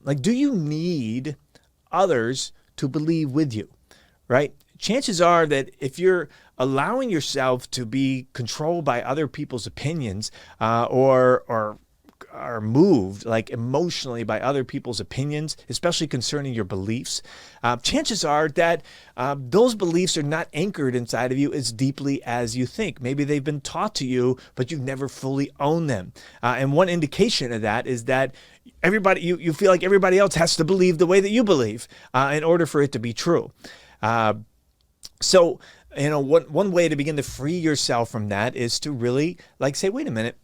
Like, do you need others to believe with you, right? Chances are that if you're allowing yourself to be controlled by other people's opinions, or are moved like emotionally by other people's opinions, especially concerning your beliefs, chances are that those beliefs are not anchored inside of you as deeply as you think. Maybe they've been taught to you, but you've never fully owned them. And one indication of that is that you feel like everybody else has to believe the way that you believe in order for it to be true. So, one way to begin to free yourself from that is to really say, wait a minute,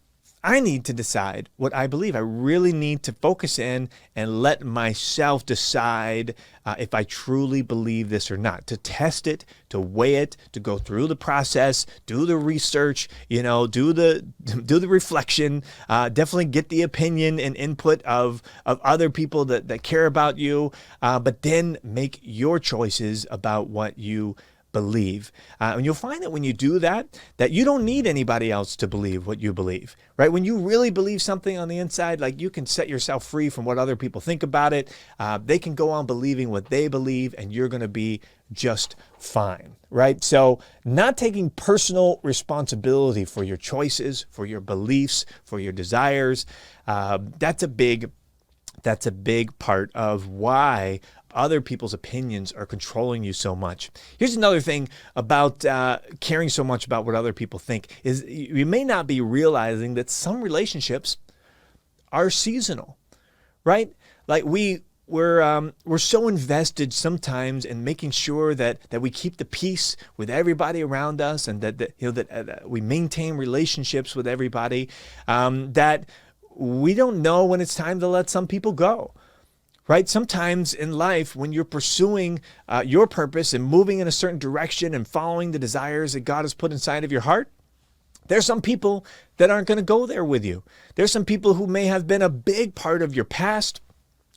I need to decide what I believe. I really need to focus in and let myself decide if I truly believe this or not, to test it, to weigh it, to go through the process, do the research, do the reflection, definitely get the opinion and input of other people that care about you, but then make your choices about what you believe. And you'll find that when you do that you don't need anybody else to believe what you believe, right? When you really believe something on the inside, you can set yourself free from what other people think about it. They can go on believing what they believe, and you're going to be just fine, right? So not taking personal responsibility for your choices, for your beliefs, for your desires, that's a big part of why other people's opinions are controlling you so much. Here's another thing about caring so much about what other people think is you may not be realizing that some relationships are seasonal, right? Like we're so invested sometimes in making sure that we keep the peace with everybody around us, and that we maintain relationships with everybody, that we don't know when it's time to let some people go. Right? Sometimes in life, when you're pursuing your purpose and moving in a certain direction and following the desires that God has put inside of your heart, there's some people that aren't going to go there with you. There's some people who may have been a big part of your past,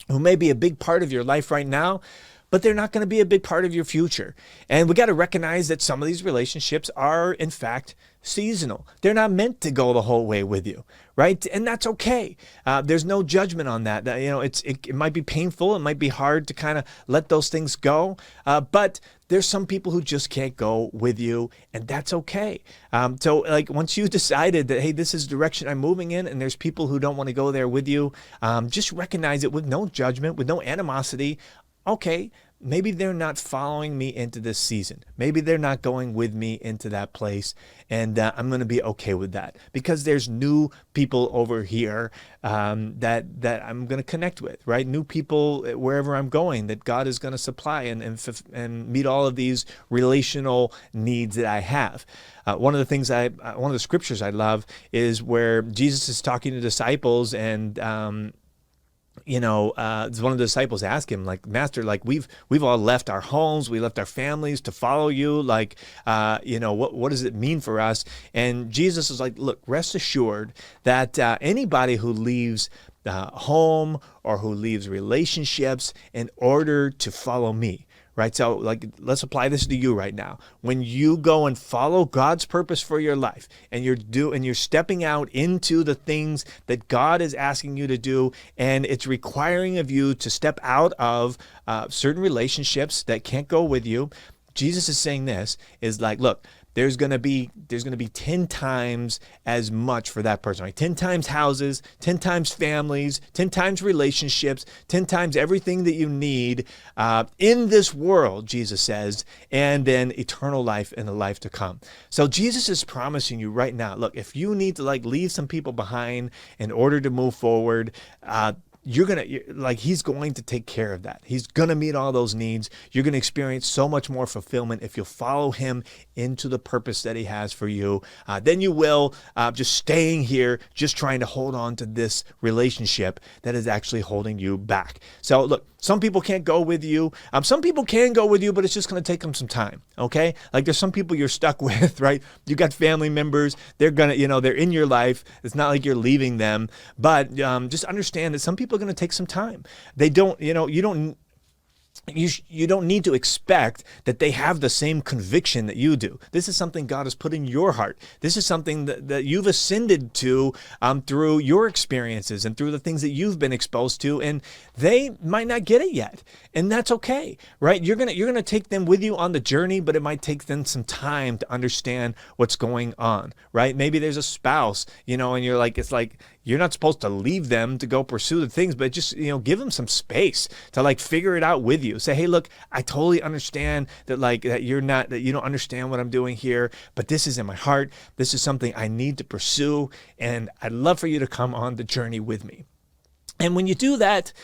who may be a big part of your life right now, but they're not going to be a big part of your future. And we got to recognize that some of these relationships are, in fact, seasonal. They're not meant to go the whole way with you, right? And that's okay. There's no judgment on that. It might be painful. It might be hard to kind of let those things go. But there's some people who just can't go with you, and that's okay. So once you decided that, hey, this is the direction I'm moving in, and there's people who don't want to go there with you, just recognize it with no judgment, with no animosity. Okay, maybe they're not following me into this season. Maybe they're not going with me into that place, and I'm going to be okay with that because there's new people over here that I'm going to connect with, right? New people wherever I'm going that God is going to supply and meet all of these relational needs that I have. One of the scriptures I love is where Jesus is talking to disciples, and one of the disciples asked him, Master, we've all left our homes, we left our families to follow you. What does it mean for us? And Jesus is like, look, rest assured that anybody who leaves home or who leaves relationships in order to follow me, right? So let's apply this to you right now. When you go and follow God's purpose for your life, and you're stepping out into the things that God is asking you to do, and it's requiring of you to step out of certain relationships that can't go with you, Jesus is saying this is look, there's going to be 10 times as much for that person, right? 10 times houses, 10 times families, 10 times relationships, 10 times everything that you need in this world, Jesus says, and then eternal life in the life to come. So Jesus is promising you right now, look, if you need to leave some people behind in order to move forward, he's going to take care of that. He's going to meet all those needs. You're going to experience so much more fulfillment if you'll follow him into the purpose that he has for you. Then you will just staying here, just trying to hold on to this relationship that is actually holding you back. So look, some people can't go with you. Some people can go with you, but it's just going to take them some time. Okay. There's some people you're stuck with, right? You got family members. They're going to, they're in your life. It's not like you're leaving them, but just understand that some people are going to take some time. They don't, you don't need to expect that they have the same conviction that you do. This is something God has put in your heart. This is something that you've ascended to through your experiences and through the things that you've been exposed to, and they might not get it yet, and that's okay, right? You're gonna take them with you on the journey, but it might take them some time to understand what's going on, right? Maybe there's a spouse, and you're like, it's like you're not supposed to leave them to go pursue the things, but just, give them some space to like figure it out with you. Say, hey, look, I totally understand that that you don't understand what I'm doing here, but this is in my heart. This is something I need to pursue, and I'd love for you to come on the journey with me. And when you do that,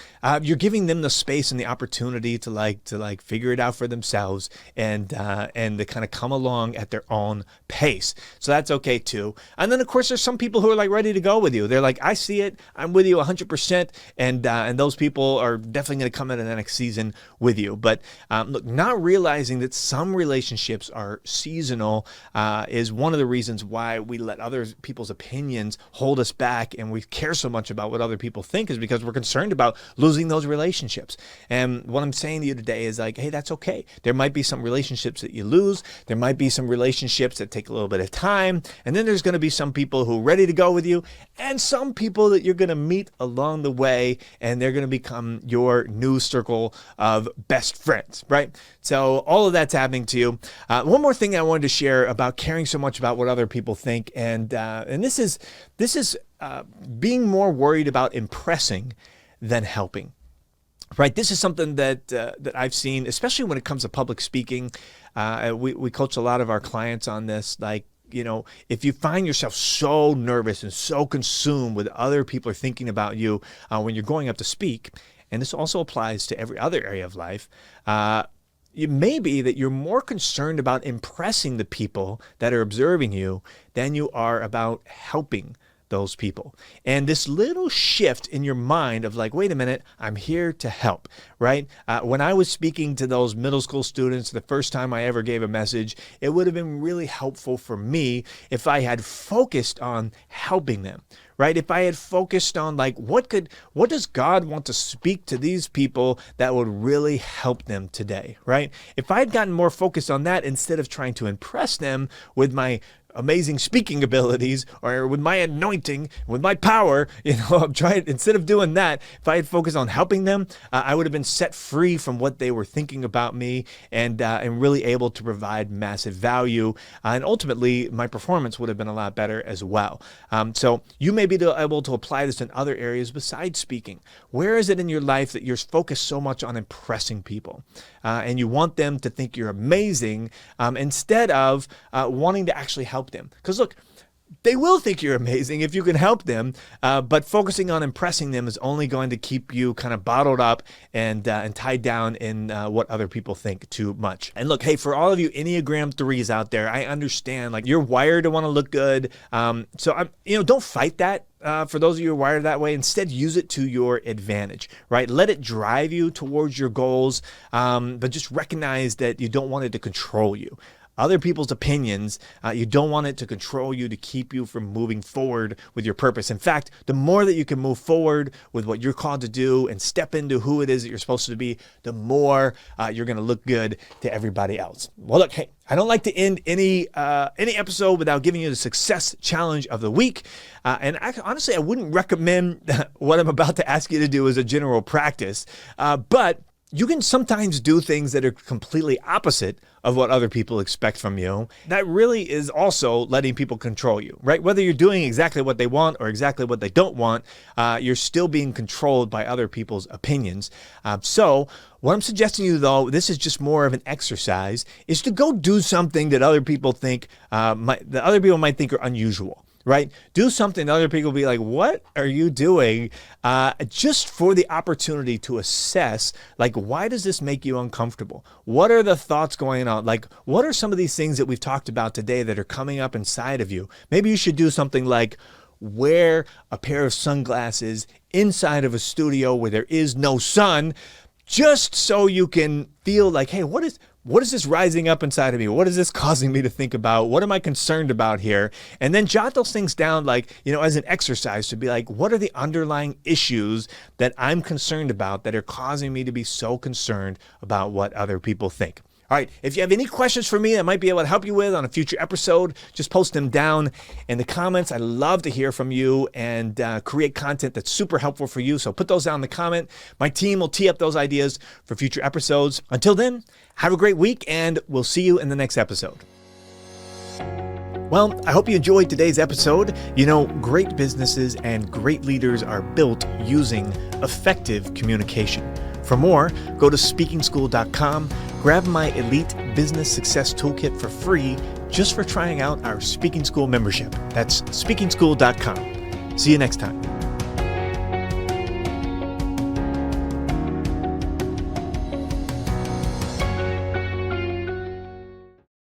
you're giving them the space and the opportunity to figure it out for themselves and to kind of come along at their own pace. So that's okay too. And then of course there's some people who are like ready to go with you. They're like, I see it, I'm with you 100%, and those people are definitely going to come into the next season with you. But look, not realizing that some relationships are seasonal is one of the reasons why we let other people's opinions hold us back, and we care so much about what other people think, is because we're concerned about losing those relationships. And what I'm saying to you today is like, hey, that's okay. There might be some relationships that you lose. There might be some relationships that take a little bit of time. And then there's going to be some people who are ready to go with you, and some people that you're going to meet along the way, and they're going to become your new circle of best friends, right? So all of that's happening to you. One more thing I wanted to share about caring so much about what other people think, and this is being more worried about impressing than helping. Right, this is something that I've seen, especially when it comes to public speaking. We coach a lot of our clients on this. Like, if you find yourself so nervous and so consumed with other people are thinking about you when you're going up to speak, and this also applies to every other area of life, it may be that you're more concerned about impressing the people that are observing you than you are about helping those people. And this little shift in your mind of like, wait a minute, I'm here to help, right? When I was speaking to those middle school students, the first time I ever gave a message, it would have been really helpful for me if I had focused on helping them, right? If I had focused on like, what does God want to speak to these people that would really help them today, right? If I had gotten more focused on that instead of trying to impress them with my amazing speaking abilities or with my anointing, with my power, I'm trying, instead of doing that, if I had focused on helping them, I would have been set free from what they were thinking about me, and really able to provide massive value. And ultimately, my performance would have been a lot better as well. So you may be able to apply this in other areas besides speaking. Where is it in your life that you're focused so much on impressing people? And you want them to think you're amazing instead of wanting to actually help them? Because look, they will think you're amazing if you can help them, but focusing on impressing them is only going to keep you kind of bottled up and tied down in what other people think too much. And look, hey, for all of you Enneagram 3s out there, I understand like you're wired to want to look good. So don't fight that. For those of you who are wired that way, instead use it to your advantage, right? Let it drive you towards your goals, but just recognize that you don't want it to control you. Other people's opinions, you don't want it to control you, to keep you from moving forward with your purpose. In fact, the more that you can move forward with what you're called to do and step into who it is that you're supposed to be, the more you're going to look good to everybody else. Well, look, hey, I don't like to end any episode without giving you the success challenge of the week. Honestly, I wouldn't recommend what I'm about to ask you to do as a general practice, but you can sometimes do things that are completely opposite of what other people expect from you. That really is also letting people control you, right? Whether you're doing exactly what they want or exactly what they don't want, you're still being controlled by other people's opinions. So what I'm suggesting to you, though, this is just more of an exercise, is to go do something that other people think might think are unusual. Right? Do something that other people will be like, what are you doing? Just for the opportunity to assess, like, why does this make you uncomfortable? What are the thoughts going on? Like, what are some of these things that we've talked about today that are coming up inside of you? Maybe you should do something like wear a pair of sunglasses inside of a studio where there is no sun, just so you can feel like, hey, what what is this rising up inside of me? What is this causing me to think about? What am I concerned about here? And then jot those things down, like, as an exercise to be like, what are the underlying issues that I'm concerned about that are causing me to be so concerned about what other people think? All right, if you have any questions for me that I might be able to help you with on a future episode, just post them down in the comments. I love to hear from you and create content that's super helpful for you. So put those down in the comment. My team will tee up those ideas for future episodes. Until then, have a great week, and we'll see you in the next episode. Well, I hope you enjoyed today's episode. Great businesses and great leaders are built using effective communication. For more, go to speakingschool.com, grab my Elite Business Success Toolkit for free just for trying out our Speaking School membership. That's speakingschool.com. See you next time.